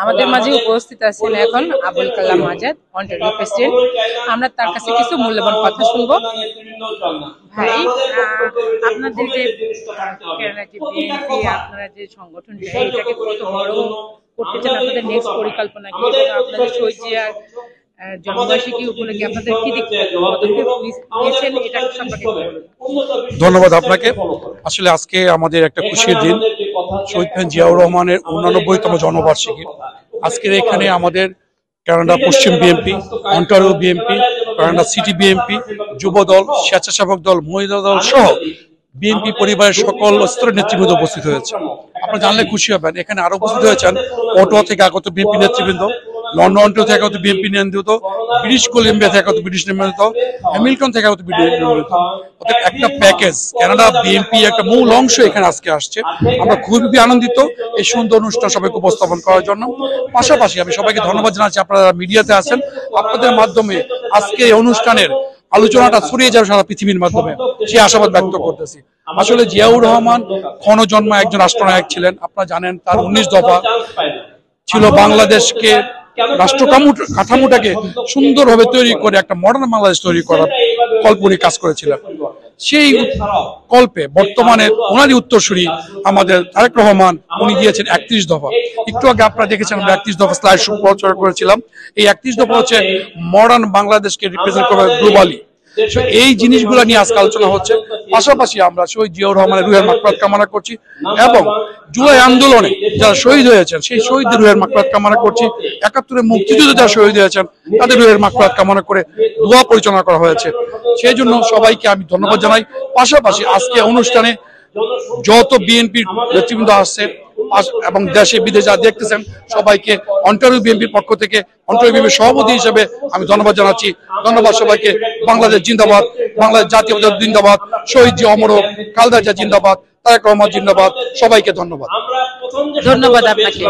আমাদের মাঝে উপস্থিত আছেন এখন আবুল কালাম আজাদ, অন্টারিও প্রেসিডেন্ট। আমরা তার কাছে কিছু মূল্যবান কথা শুনবো। ভাই, আপনাদের যে কেরালা যে বিএনপি, আপনারা যে সংগঠনটা, এটাকে কত বড় করতে চান? আপনাদের নেক্সট পরিকল্পনা কি? এবং আপনাদের শহীদ জিয়ার জন্মবার্ষিকী উপলক্ষে আপনাদের কি দিক পদক্ষেপ নিয়েছেন, এটা সম্পর্কে বলুন। ধন্যবাদ আপনাকে। আসলে আজকে আমাদের একটা খুশির দিন, শহীদ জিয়াউর রহমানের 89তম জন্মবার্ষিকী। আজকের এখানে আমাদের কানাডা পশ্চিম BNP, Ontario BNP, Canada city BNP, যুবদল, স্বেচ্ছাসেবক দল, মহিলা দল সহ বিএনপি পরিবারের সকল স্তরের নেতৃবৃন্দ উপস্থিত হয়েছে। আপনারা জানলে খুশি হবেন, এখানে আরো উপস্থিত হয়েছেন অটোয়া থেকে আগত বিএনপি নেতৃবৃন্দ, লন্ডন অন্টারিও থেকে আগত বিএনপি নেতৃবৃন্দ, ব্রিটিশ কলম্বিয়া থেকে আগত ব্রিটিশ নেতৃবৃন্দ, হ্যামিল্টন থেকে আগত ব্রিটিশ নেতৃবৃন্দ। একটা প্যাকেজ কানাডা বিএনপি একটা মূল অংশ এখানে আজকে আসছে। আমরা খুবই আনন্দিত এই সুন্দর অনুষ্ঠান সবাইকে উপস্থাপন করার জন্য। পাশাপাশি আমি সবাইকে ধন্যবাদ জানাচ্ছি, আপনারা মিডিয়াতে আছেন, আপনাদের মাধ্যমে আজকে এই অনুষ্ঠানের আলোচনাটা ছড়িয়ে যাবে সারা পৃথিবীর মাধ্যমে, সে আশাবাদ ব্যক্ত করতেছি। আসলে জিয়াউর রহমান ক্ষণজন্মা একজন রাষ্ট্রনায়ক ছিলেন। আপনারা জানেন তার 19 দফা ছিল বাংলাদেশকে রাষ্ট্র কাঠামোটাকে সুন্দরভাবে তৈরি করে একটা মডার্ন বাংলাদেশ তৈরি করার কল্প নিয়ে কাজ করেছিলেন। সেই কল্পে বর্তমানে ওনারই উত্তরসূরি আমাদের তারেক রহমান, উনি দিয়েছেন 31 দফা। একটু আগে আপনারা দেখেছেন আমরা 31 দফা স্লাইড শো প্রচার করেছিলাম। এই 31 দফা হচ্ছে মডার্ন বাংলাদেশকে রিপ্রেজেন্ট করবে গ্লোবালি। এই জিনিসগুলো নিয়ে আজকে আলোচনা হচ্ছে। পাশাপাশি আমরা শহীদ জিয়াউর রহমানের রুহের মাগফিরাত কামনা করছি এবং জুলাই আন্দোলনে যারা শহীদ হয়েছেন সেই শহীদদের রুহের মাগফিরাত কামনা করছি। 71-এ মুক্তিযুদ্ধে যারা শহীদ হয়েছেন তাদের রুহের মাগফিরাত কামনা করে দোয়া পরিচালনা করা হয়েছে। সেই জন্য সবাইকে আমি ধন্যবাদ জানাই। পাশাপাশি আজকে অনুষ্ঠানে যত বিএনপির নেতৃবৃন্দ আসছে এবং দেশে বিদেশে যা দেখতেছেন সবাইকে অন্টারিও বিএনপির পক্ষ থেকে, অন্টারিও বিএনপির সভাপতি হিসেবে আমি ধন্যবাদ জানাচ্ছি। ধন্যবাদ সবাইকে। বাংলাদেশ জিন্দাবাদ, বাংলাদেশ জাতীয় জিন্দাবাদ, শহীদ জিয়া অমর হোক, খালেদা জিয়া জিন্দাবাদ, তারেক রহমান জিন্দাবাদ। সবাইকে ধন্যবাদ। ধন্যবাদ আপনাকে।